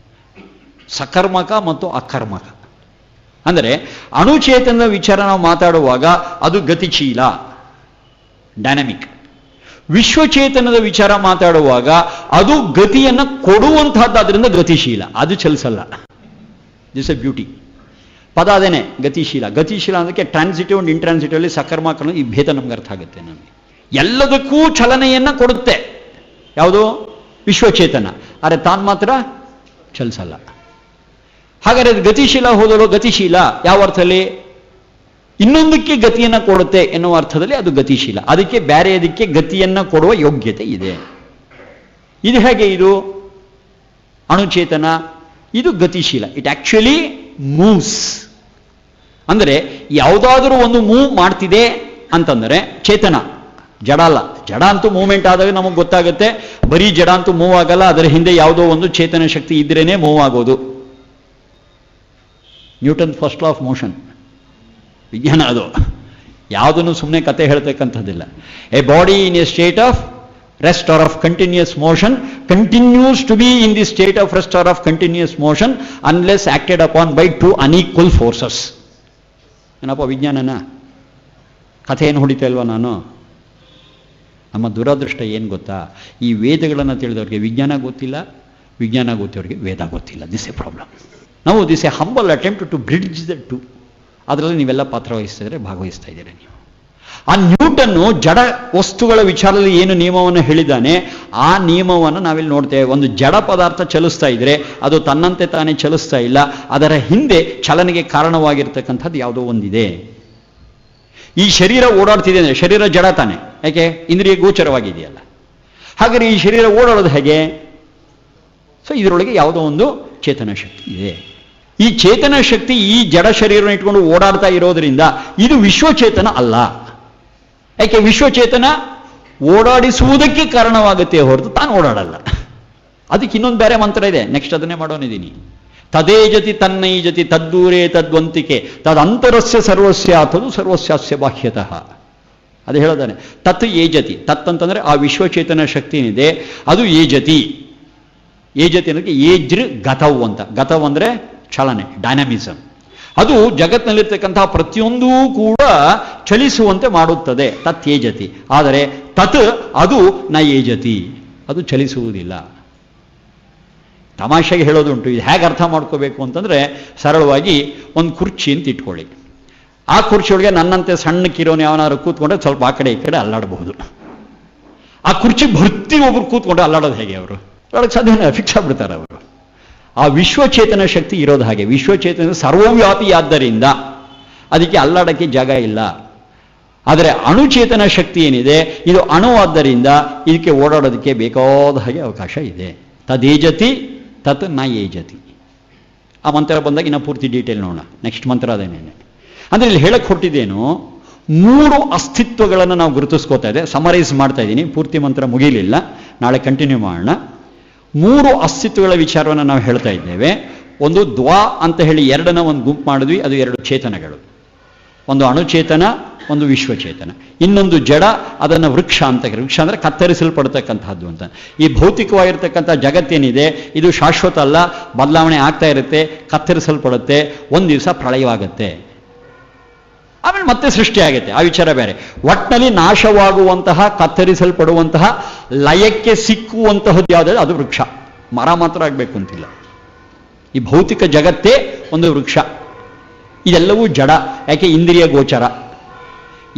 ಸಕರ್ಮಕ ಮತ್ತು ಅಕರ್ಮಕ. ಅಂದರೆ ಅಣುಚೇತನದ ವಿಚಾರ ನಾವು ಮಾತಾಡುವಾಗ ಅದು ಗತಿಶೀಲ, ಡೈನಮಿಕ್. ವಿಶ್ವಚೇತನದ ವಿಚಾರ ಮಾತಾಡುವಾಗ ಅದು ಗತಿಯನ್ನು ಕೊಡುವಂತಹದ್ದು, ಅದರಿಂದ ಗತಿಶೀಲ, ಅದು ಚಲಿಸಲ್ಲ. This A beauty. ಪದ ಅದೇನೆ, ಗತಿಶೀಲ. ಗತಿಶೀಲ ಅದಕ್ಕೆ ಟ್ರಾನ್ಸಿಟಿವ್ ಅಂಡ್ ಇಂಟ್ರಾನ್ಸಿಟಿವ್ ಅಲ್ಲಿ ಸಕರ್ಮಕ ಈ ಭೇದ ನಮ್ಗೆ ಅರ್ಥ ಆಗುತ್ತೆ. ನಮಗೆ ಎಲ್ಲದಕ್ಕೂ ಚಲನೆಯನ್ನು ಕೊಡುತ್ತೆ ಯಾವುದು? ವಿಶ್ವಚೇತನ. ಆದರೆ ತಾನು ಮಾತ್ರ ಚಲಿಸಲ್ಲ. ಹಾಗಾದ್ರೆ ಅದು ಗತಿಶೀಲ ಹೋದಲು ಗತಿಶೀಲ ಯಾವ ಅರ್ಥದಲ್ಲಿ? ಇನ್ನೊಂದಕ್ಕೆ ಗತಿಯನ್ನು ಕೊಡುತ್ತೆ ಎನ್ನುವ ಅರ್ಥದಲ್ಲಿ ಅದು ಗತಿಶೀಲ. ಅದಕ್ಕೆ ಬೇರೆ ಅದಕ್ಕೆ ಗತಿಯನ್ನು ಕೊಡುವ ಯೋಗ್ಯತೆ ಇದೆ. ಇದು ಹೇಗೆ? ಇದು ಅಣುಚೇತನ, ಇದು ಗತಿಶೀಲ. It actually moves. ಅಂದರೆ ಯಾವುದಾದ್ರೂ ಒಂದು ಮೂವ್ ಮಾಡ್ತಿದೆ ಅಂತಂದರೆ ಚೇತನ, ಜಡ ಅಲ್ಲ. ಜಡ ಅಂತೂ ಮೂವ್ಮೆಂಟ್ ಆದಾಗ ನಮಗೆ ಗೊತ್ತಾಗುತ್ತೆ. ಬರೀ ಜಡ ಅಂತೂ ಮೂವ್ ಆಗಲ್ಲ, ಅದರ ಹಿಂದೆ ಯಾವುದೋ ಒಂದು ಚೇತನ ಶಕ್ತಿ ಇದ್ರೇನೆ ಮೂವ್ ಆಗೋದು. Newton first law of motion, ವಿಜ್ಞಾನ ಅದು. ಯಾವುದನ್ನು ಸುಮ್ಮನೆ ಕತೆ ಹೇಳ್ತಕ್ಕಂಥದ್ದಿಲ್ಲ. A body in a state of Rest or of continuous motion continues to be in the state of rest or of continuous motion unless acted upon by two unequal forces. ಏನಪ್ಪ ವಿಜ್ಞಾನನ ಕಥೆ ಏನು ಹೊಡಿತಾ ಇಲ್ವ ನಾನು? ನಮ್ಮ ದುರದೃಷ್ಟ ಏನು ಗೊತ್ತಾ, ಈ ವೇದಗಳನ್ನು ತಿಳಿದವ್ರಿಗೆ ವಿಜ್ಞಾನ ಗೊತ್ತಿಲ್ಲ, ವಿಜ್ಞಾನ ಗೊತ್ತಿವ್ರಿಗೆ ವೇದ ಗೊತ್ತಿಲ್ಲ. This a problem. ನಾವು this a humble attempt to bridge the two. ಅದರಲ್ಲಿ ನೀವೆಲ್ಲ ಪಾತ್ರ ವಹಿಸ್ತಾ ಭಾಗವಹಿಸ್ತಾ ಇದ್ದೀರಿ ನೀವು. ಆ ನ್ಯೂಟನ್ನು ಜಡ ವಸ್ತುಗಳ ವಿಚಾರದಲ್ಲಿ ಏನು ನಿಯಮವನ್ನು ಹೇಳಿದ್ದಾನೆ ಆ ನಿಯಮವನ್ನು ನಾವಿಲ್ಲಿ ನೋಡ್ತೇವೆ. ಒಂದು ಜಡ ಪದಾರ್ಥ ಚಲಿಸ್ತಾ ಇದ್ರೆ ಅದು ತನ್ನಂತೆ ತಾನೇ ಚಲಿಸ್ತಾ ಇಲ್ಲ, ಅದರ ಹಿಂದೆ ಚಲನೆಗೆ ಕಾರಣವಾಗಿರ್ತಕ್ಕಂಥದ್ದು ಯಾವುದೋ ಒಂದಿದೆ. ಈ ಶರೀರ ಓಡಾಡ್ತಿದೆ ಅಂದರೆ ಶರೀರ ಜಡ ತಾನೆ, ಯಾಕೆ? ಇಂದ್ರಿಯ ಗೋಚರವಾಗಿದೆಯಲ್ಲ. ಹಾಗಾದ್ರೆ ಈ ಶರೀರ ಓಡಾಡೋದು ಹೇಗೆ? ಸೊ ಇದರೊಳಗೆ ಯಾವುದೋ ಒಂದು ಚೇತನ ಶಕ್ತಿ ಇದೆ. ಈ ಚೇತನ ಶಕ್ತಿ ಈ ಜಡ ಶರೀರವನ್ನು ಇಟ್ಕೊಂಡು ಓಡಾಡ್ತಾ ಇರೋದ್ರಿಂದ ಇದು ವಿಶ್ವಚೇತನ ಅಲ್ಲ. ಯಾಕೆ? ವಿಶ್ವಚೇತನ ಓಡಾಡಿಸುವುದಕ್ಕೆ ಕಾರಣವಾಗುತ್ತೆ ಹೊರತು ತಾನು ಓಡಾಡಲ್ಲ. ಅದಕ್ಕೆ ಇನ್ನೊಂದು ಬೇರೆ ಮಂತ್ರ ಇದೆ, ನೆಕ್ಸ್ಟ್ ಅದನ್ನೇ ಮಾಡೋನಿದ್ದೀನಿ. ತದೇ ಜತಿ ತನ್ನೈ ಜತಿ ತದ್ದೂರೇ ತದ್ವಂತಿಕೆ ತದಂತರಸ್ಯ ಸರ್ವಸ್ಯ ತದು ಸರ್ವಸ್ಯಾಸ್ಯ ಬಾಹ್ಯತಃ. ಅದು ಹೇಳೋದಾನೆ. ತತ್ ಏಜತಿ. ತತ್ ಅಂತಂದ್ರೆ ಆ ವಿಶ್ವಚೇತನ ಶಕ್ತಿ ಏನಿದೆ ಅದು ಏಜತಿ. ಏಜತಿ ಅನ್ನೋದಕ್ಕೆ ಏಜ್ರ್ ಗತವು ಅಂತ. ಗತವು ಅಂದ್ರೆ ಚಲನೆ, ಡೈನಾಮಿಸಮ್. ಅದು ಜಗತ್ತಿನಲ್ಲಿರ್ತಕ್ಕಂತಹ ಪ್ರತಿಯೊಂದೂ ಕೂಡ ಚಲಿಸುವಂತೆ ಮಾಡುತ್ತದೆ. ತತ್ ಏಜತಿ. ಆದರೆ ತತ್ ಅದು ನ ಏಜತಿ, ಅದು ಚಲಿಸುವುದಿಲ್ಲ. ತಮಾಷೆಗೆ ಹೇಳೋದುಂಟು. ಇದು ಹೇಗೆ ಅರ್ಥ ಮಾಡ್ಕೋಬೇಕು ಅಂತಂದ್ರೆ, ಸರಳವಾಗಿ ಒಂದು ಕುರ್ಚಿ ಅಂತ ಇಟ್ಕೊಳ್ಳಿ. ಆ ಕುರ್ಚಿಯೊಳಗೆ ನನ್ನಂತೆ ಸಣ್ಣಕ್ಕಿರೋನು ಯಾವನಾದ್ರು ಕೂತ್ಕೊಂಡ್ರೆ ಸ್ವಲ್ಪ ಆ ಕಡೆ ಈ ಕಡೆ ಅಲ್ಲಾಡಬಹುದು. ಆ ಕುರ್ಚಿ ಭರ್ತಿ ಒಬ್ರು ಕೂತ್ಕೊಂಡ್ರೆ ಅಲ್ಲಾಡೋದು ಹೇಗೆ? ಅವರು ಅಲ್ಲಾಡಕ್ಕೆ ಸಾಧ್ಯನೇ, ಫಿಕ್ಸ್ ಆಗ್ಬಿಡ್ತಾರೆ ಅವರು. ಆ ವಿಶ್ವಚೇತನ ಶಕ್ತಿ ಇರೋದು ಹಾಗೆ. ವಿಶ್ವಚೇತನ ಸರ್ವವ್ಯಾಪಿಯಾದ್ದರಿಂದ ಅದಕ್ಕೆ ಅಲ್ಲಾಡಕ್ಕೆ ಜಾಗ ಇಲ್ಲ. ಆದರೆ ಅಣುಚೇತನ ಶಕ್ತಿ ಏನಿದೆ ಇದು ಅಣುವಾದ್ದರಿಂದ ಇದಕ್ಕೆ ಓಡಾಡೋದಕ್ಕೆ ಬೇಕಾದ ಹಾಗೆ ಅವಕಾಶ ಇದೆ. ತದೇಜತಿ ತತ್ ನ ಏಜತಿ. ಆ ಮಂತ್ರ ಬಂದಾಗ ಇನ್ನು ಪೂರ್ತಿ ಡೀಟೇಲ್ ನೋಡೋಣ. ನೆಕ್ಸ್ಟ್ ಮಂತ್ರ ಅದೇನೇನೆ ಅಂದರೆ ಇಲ್ಲಿ ಹೇಳಕ್ಕೆ ಹೊರಟಿದ್ದೇನು, 3 ಅಸ್ತಿತ್ವಗಳನ್ನು ನಾವು ಗುರುತಿಸ್ಕೋತಾ ಇದೆ. ಸಮರೈಸ್ ಮಾಡ್ತಾ ಇದ್ದೀನಿ, ಪೂರ್ತಿ ಮಂತ್ರ ಮುಗಿಲಿಲ್ಲ, ನಾಳೆ ಕಂಟಿನ್ಯೂ ಮಾಡೋಣ. 3 ಅಸ್ತಿತ್ವಗಳ ವಿಚಾರವನ್ನು ನಾವು ಹೇಳ್ತಾ ಇದ್ದೇವೆ. ಒಂದು ದ್ವಾ ಅಂತ ಹೇಳಿ ಎರಡನ್ನ ಒಂದು ಗುಂಪು ಮಾಡಿದ್ವಿ, ಅದು 2 ಚೇತನಗಳು. ಒಂದು ಅಣುಚೇತನ, ಒಂದು ವಿಶ್ವಚೇತನ. ಇನ್ನೊಂದು ಜಡ, ಅದನ್ನು ವೃಕ್ಷ ಅಂತ. ವೃಕ್ಷ ಅಂದರೆ ಕತ್ತರಿಸಲ್ಪಡ್ತಕ್ಕಂಥದ್ದು ಅಂತ. ಈ ಭೌತಿಕವಾಗಿರ್ತಕ್ಕಂಥ ಜಗತ್ತೇನಿದೆ ಇದು ಶಾಶ್ವತ ಅಲ್ಲ, ಬದಲಾವಣೆ ಆಗ್ತಾ ಇರುತ್ತೆ, ಕತ್ತರಿಸಲ್ಪಡುತ್ತೆ, ಒಂದು ದಿವಸ ಪ್ರಳಯವಾಗುತ್ತೆ, ಆಮೇಲೆ ಮತ್ತೆ ಸೃಷ್ಟಿಯಾಗುತ್ತೆ. ಆ ವಿಚಾರ ಬೇರೆ. ಒಟ್ಟಿನಲ್ಲಿ ನಾಶವಾಗುವಂತಹ, ಕತ್ತರಿಸಲ್ಪಡುವಂತಹ, ಲಯಕ್ಕೆ ಸಿಕ್ಕುವಂತಹದ್ದು ಯಾವುದಾದ್ರು ಅದು ವೃಕ್ಷ. ಮರ ಮಾತ್ರ ಆಗಬೇಕು ಅಂತಿಲ್ಲ. ಈ ಭೌತಿಕ ಜಗತ್ತೇ ಒಂದು ವೃಕ್ಷ. ಇದೆಲ್ಲವೂ ಜಡ, ಯಾಕೆ? ಇಂದ್ರಿಯ ಗೋಚರ.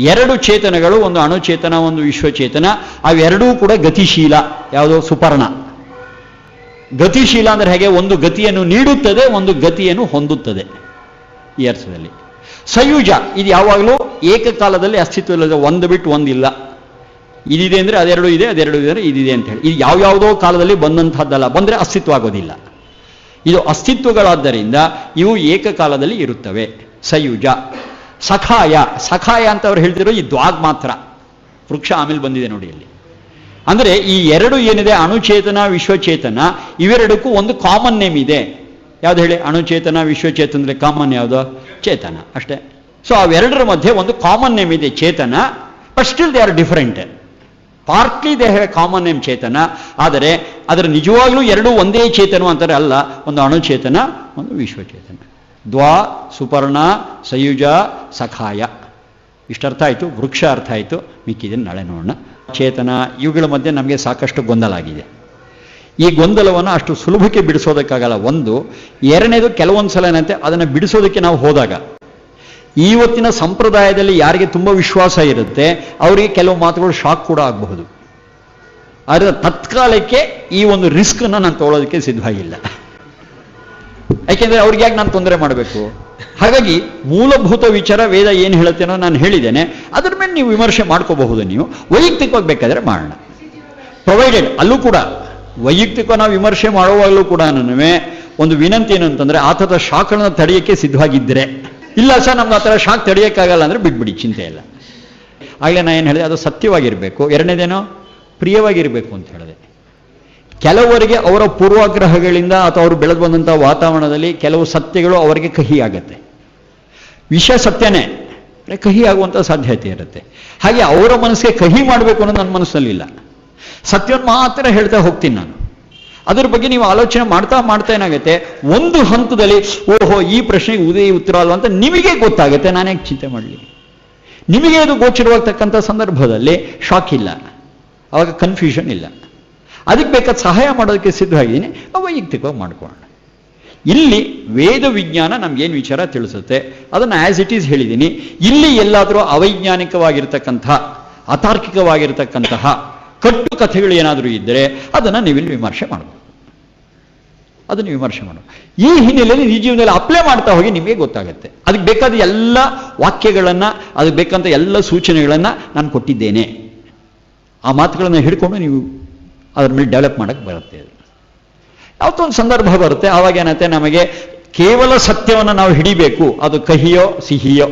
2 ಚೇತನಗಳು, ಒಂದು ಅಣುಚೇತನ, ಒಂದು ವಿಶ್ವಚೇತನ. ಅವೆರಡೂ ಕೂಡ ಗತಿಶೀಲ. ಯಾವುದೋ ಸುಪರ್ಣ. ಗತಿಶೀಲ ಅಂದರೆ ಹೇಗೆ? ಒಂದು ಗತಿಯನ್ನು ನೀಡುತ್ತದೆ, ಒಂದು ಗತಿಯನ್ನು ಹೊಂದುತ್ತದೆ. ಈ ಅರ್ಥದಲ್ಲಿ ಸಂಯುಜ ಇದು ಯಾವಾಗಲೂ ಏಕಕಾಲದಲ್ಲಿ ಅಸ್ತಿತ್ವವಿಲ್ಲದೆ, ಒಂದು ಬಿಟ್ಟು ಒಂದಿಲ್ಲ. ಇದಿದೆ ಅಂದರೆ ಅದೆರಡು ಇದೆ, ಅದೆರಡು ಇದೆ ಅಂದರೆ ಇದಿದೆ ಅಂತ ಹೇಳಿ. ಇದು ಯಾವ್ಯಾವುದೋ ಕಾಲದಲ್ಲಿ ಬಂದಂಥದ್ದಲ್ಲ, ಬಂದರೆ ಅಸ್ತಿತ್ವ ಆಗೋದಿಲ್ಲ. ಇದು ಅಸ್ತಿತ್ವಗಳಾದ್ದರಿಂದ ಇವು ಏಕಕಾಲದಲ್ಲಿ ಇರುತ್ತವೆ. ಸಂಯುಜ. ಸಖಾಯ. ಸಖಾಯ ಅಂತ ಅವ್ರು ಹೇಳ್ತಿರೋ ಈ ದ್ವಾಗ್ ಮಾತ್ರ. ವೃಕ್ಷ ಆಮೇಲೆ ಬಂದಿದೆ ನೋಡಿ ಇಲ್ಲಿ. ಅಂದರೆ ಈ 2 ಏನಿದೆ, ಅಣುಚೇತನ, ವಿಶ್ವಚೇತನ, ಇವೆರಡಕ್ಕೂ ಒಂದು ಕಾಮನ್ ನೇಮ್ ಇದೆ. ಯಾವ್ದು ಹೇಳಿ? ಅಣುಚೇತನ, ವಿಶ್ವಚೇತನ ಅಂದರೆ ಕಾಮನ್ ಯಾವುದು? ಚೇತನ ಅಷ್ಟೇ. ಸೊ ಅವೆರಡರ ಮಧ್ಯೆ ಒಂದು ಕಾಮನ್ ನೇಮ್ ಇದೆ, ಚೇತನ. But still they are different. Partly they have a common name, ಚೇತನ. ಆದರೆ ಅದರ ನಿಜವಾಗ್ಲೂ 2 ಒಂದೇ ಚೇತನ ಅಂತಾರೆ ಅಲ್ಲ. ಒಂದು ಅಣುಚೇತನ, ಒಂದು ವಿಶ್ವಚೇತನ. ದ್ವಾ, ಸುಪರ್ಣ, ಸಂಯುಜ, ಸಖಾಯ. ಇಷ್ಟರ್ಥ ಆಯಿತು. ವೃಕ್ಷ ಅರ್ಥ ಆಯಿತು. ಮಿಕ್ಕಿದನ್ನು ನಾಳೆ ನೋಡೋಣ. ಚೇತನ ಇವುಗಳ ಮಧ್ಯೆ ನಮಗೆ ಸಾಕಷ್ಟು ಗೊಂದಲ ಆಗಿದೆ. ಈ ಗೊಂದಲವನ್ನು ಅಷ್ಟು ಸುಲಭಕ್ಕೆ ಬಿಡಿಸೋದಕ್ಕಾಗಲ್ಲ. ಒಂದು. ಎರಡನೇದು, ಕೆಲವೊಂದು ಸಲ ಏನಂತೆ ಅದನ್ನು ಬಿಡಿಸೋದಕ್ಕೆ ನಾವು ಹೋದಾಗ, ಇವತ್ತಿನ ಸಂಪ್ರದಾಯದಲ್ಲಿ ಯಾರಿಗೆ ತುಂಬ ವಿಶ್ವಾಸ ಇರುತ್ತೆ ಅವರಿಗೆ ಕೆಲವು ಮಾತುಗಳು ಶಾಕ್ ಕೂಡ ಆಗಬಹುದು. ಆದರೆ ತತ್ಕಾಲಕ್ಕೆ ಈ ಒಂದು ರಿಸ್ಕನ್ನು ನಾನು ತಗೊಳ್ಳೋದಕ್ಕೆ ಸಿದ್ಧವಾಗಿಲ್ಲ. ಯಾಕೆಂದರೆ ಅವ್ರಿಗೆ ಯಾಕೆ ನಾನು ತೊಂದರೆ ಮಾಡಬೇಕು? ಹಾಗಾಗಿ ಮೂಲಭೂತ ವಿಚಾರ ವೇದ ಏನು ಹೇಳುತ್ತೇನೋ ನಾನು ಹೇಳಿದ್ದೇನೆ. ಅದರ ಮೇಲೆ ನೀವು ವಿಮರ್ಶೆ ಮಾಡ್ಕೋಬಹುದು. ನೀವು ವೈಯಕ್ತಿಕವಾಗಿ ಬೇಕಾದರೆ ಮಾಡೋಣ. ಪ್ರೊವೈಡೆಡ್ ಅಲ್ಲೂ ಕೂಡ ವೈಯಕ್ತಿಕ ನಾವು ವಿಮರ್ಶೆ ಮಾಡುವಾಗಲೂ ಕೂಡ ಒಂದು ವಿನಂತಿ ಏನು ಅಂತಂದ್ರೆ, ಆ ಥರದ ಶಾಕ್ಗಳನ್ನು ತಡೆಯೋಕ್ಕೆ ಸಿದ್ಧವಾಗಿದ್ದರೆ. ಇಲ್ಲ ಸರ್ ನಮ್ಗೆ ಆ ಥರ ಶಾಕ್ ತಡೆಯೋಕ್ಕಾಗಲ್ಲ ಅಂದರೆ ಬಿಟ್ಬಿಡಿ, ಚಿಂತೆ ಇಲ್ಲ. ಆಗಲೇ ನಾನು ಏನು ಹೇಳಿದೆ, ಅದು ಸತ್ಯವಾಗಿರಬೇಕು. ಎರಡನೇದೇನೋ ಪ್ರಿಯವಾಗಿರಬೇಕು ಅಂತ ಹೇಳಿದೆ. ಕೆಲವರಿಗೆ ಅವರ ಪೂರ್ವಾಗ್ರಹಗಳಿಂದ ಅಥವಾ ಅವರು ಬೆಳೆದು ಬಂದಂಥ ವಾತಾವರಣದಲ್ಲಿ ಕೆಲವು ಸತ್ಯಗಳು ಅವರಿಗೆ ಕಹಿ ಆಗತ್ತೆ. ವಿಷ ಸತ್ಯನೇ ಕಹಿ ಆಗುವಂಥ ಸಾಧ್ಯತೆ ಇರುತ್ತೆ. ಹಾಗೆ ಅವರ ಮನಸ್ಸಿಗೆ ಕಹಿ ಮಾಡಬೇಕು ಅನ್ನೋದು ನನ್ನ ಮನಸ್ಸಿನಲ್ಲಿಲ್ಲ. ಸತ್ಯವನ್ನು ಮಾತ್ರ ಹೇಳ್ತಾ ಹೋಗ್ತೀನಿ ನಾನು. ಅದರ ಬಗ್ಗೆ ನೀವು ಆಲೋಚನೆ ಮಾಡ್ತಾ ಮಾಡ್ತಾ ಏನಾಗುತ್ತೆ, ಒಂದು ಹಂತದಲ್ಲಿ ಓಹೋ ಈ ಪ್ರಶ್ನೆಗೆ ಇದೇ ಉತ್ತರ ಅಲ್ವ ಅಂತ ನಿಮಗೆ ಗೊತ್ತಾಗುತ್ತೆ. ನಾನೇ ಚಿಂತೆ ಮಾಡಲಿ. ನಿಮಗೆ ಅದು ಗೋಚರವಾಗ್ತಕ್ಕಂಥ ಸಂದರ್ಭದಲ್ಲಿ ಶಾಕ್ ಇಲ್ಲ, ಅವಾಗ ಕನ್ಫ್ಯೂಷನ್ ಇಲ್ಲ. ಅದಕ್ಕೆ ಬೇಕಾದ ಸಹಾಯ ಮಾಡೋದಕ್ಕೆ ಸಿದ್ಧವಾಗಿದ್ದೀನಿ, ವೈಯಕ್ತಿಕವಾಗಿ ಮಾಡ್ಕೊಳ್ಳೋಣ. ಇಲ್ಲಿ ವೇದ ವಿಜ್ಞಾನ ನಮ್ಗೇನು ವಿಚಾರ ತಿಳಿಸುತ್ತೆ ಅದನ್ನು ಆ್ಯಸ್ ಇಟ್ ಈಸ್ ಹೇಳಿದ್ದೀನಿ. ಇಲ್ಲಿ ಎಲ್ಲಾದರೂ ಅವೈಜ್ಞಾನಿಕವಾಗಿರ್ತಕ್ಕಂಥ ಅತಾರ್ಕಿಕವಾಗಿರ್ತಕ್ಕಂತಹ ಕಟ್ಟು ಕಥೆಗಳು ಏನಾದರೂ ಇದ್ದರೆ ಅದನ್ನು ನೀವಿಲ್ಲಿ ವಿಮರ್ಶೆ ಮಾಡಬಹುದು. ಅದನ್ನು ವಿಮರ್ಶೆ ಮಾಡೋದು ಈ ಹಿನ್ನೆಲೆಯಲ್ಲಿ ನಿಜ ಜೀವನದಲ್ಲಿ ಅಪ್ಲೈ ಮಾಡ್ತಾ ಹೋಗಿ ನಿಮಗೆ ಗೊತ್ತಾಗುತ್ತೆ. ಅದಕ್ಕೆ ಬೇಕಾದ ಎಲ್ಲ ವಾಕ್ಯಗಳನ್ನು, ಅದಕ್ಕೆ ಬೇಕಂತ ಎಲ್ಲ ಸೂಚನೆಗಳನ್ನು ನಾನು ಕೊಟ್ಟಿದ್ದೇನೆ. ಆ ಮಾತುಗಳನ್ನು ಹಿಡ್ಕೊಂಡು ನೀವು ಅದ್ರ ಮೇಲೆ ಡೆವಲಪ್ ಮಾಡೋಕ್ಕೆ ಬರುತ್ತೆ. ಯಾವತ್ತೋ ಒಂದು ಸಂದರ್ಭ ಬರುತ್ತೆ, ಆವಾಗ ಏನಂತೆ ನಮಗೆ ಕೇವಲ ಸತ್ಯವನ್ನು ನಾವು ಹಿಡಿಬೇಕು, ಅದು ಕಹಿಯೋ ಸಿಹಿಯೋ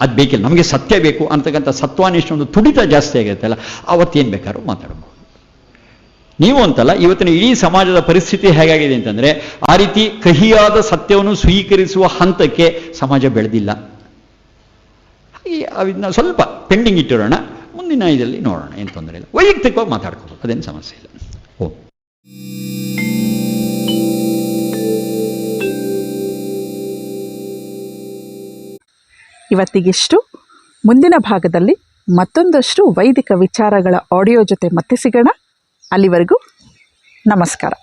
ಅದು ಬೇಕಿಲ್ಲ, ನಮಗೆ ಸತ್ಯ ಬೇಕು ಅಂತಕ್ಕಂಥ ಸತ್ವಾನಿಷ್ಠ ಒಂದು ತುಡಿತ ಜಾಸ್ತಿ ಆಗಿರುತ್ತಲ್ಲ, ಅವತ್ತೇನು ಬೇಕಾದ್ರೂ ಮಾತಾಡ್ಬೋದು. ನೀವು ಅಂತಲ್ಲ, ಇವತ್ತಿನ ಇಡೀ ಸಮಾಜದ ಪರಿಸ್ಥಿತಿ ಹೇಗಾಗಿದೆ ಅಂತಂದರೆ ಆ ರೀತಿ ಕಹಿಯಾದ ಸತ್ಯವನ್ನು ಸ್ವೀಕರಿಸುವ ಹಂತಕ್ಕೆ ಸಮಾಜ ಬೆಳೆದಿಲ್ಲ. ಹಾಗೆ ಅದನ್ನ ಸ್ವಲ್ಪ ಪೆಂಡಿಂಗ್ ಇಟ್ಟಿರೋಣ, ಮುಂದಿನ ಇದರಲ್ಲಿ ನೋಡೋಣ, ಏನು ತೊಂದರೆ ಇಲ್ಲ. ವೈಯಕ್ತಿಕವಾಗಿ ಮಾತಾಡ್ಕೋಬೋದು, ಅದೇನು ಸಮಸ್ಯೆ ಇಲ್ಲ. ಇವತ್ತಿಗಿಷ್ಟು. ಮುಂದಿನ ಭಾಗದಲ್ಲಿ ಮತ್ತೊಂದಷ್ಟು ವೈದಿಕ ವಿಚಾರಗಳ ಆಡಿಯೋ ಜೊತೆ ಮತ್ತೆ ಸಿಗೋಣ. ಅಲ್ಲಿವರೆಗೂ ನಮಸ್ಕಾರ.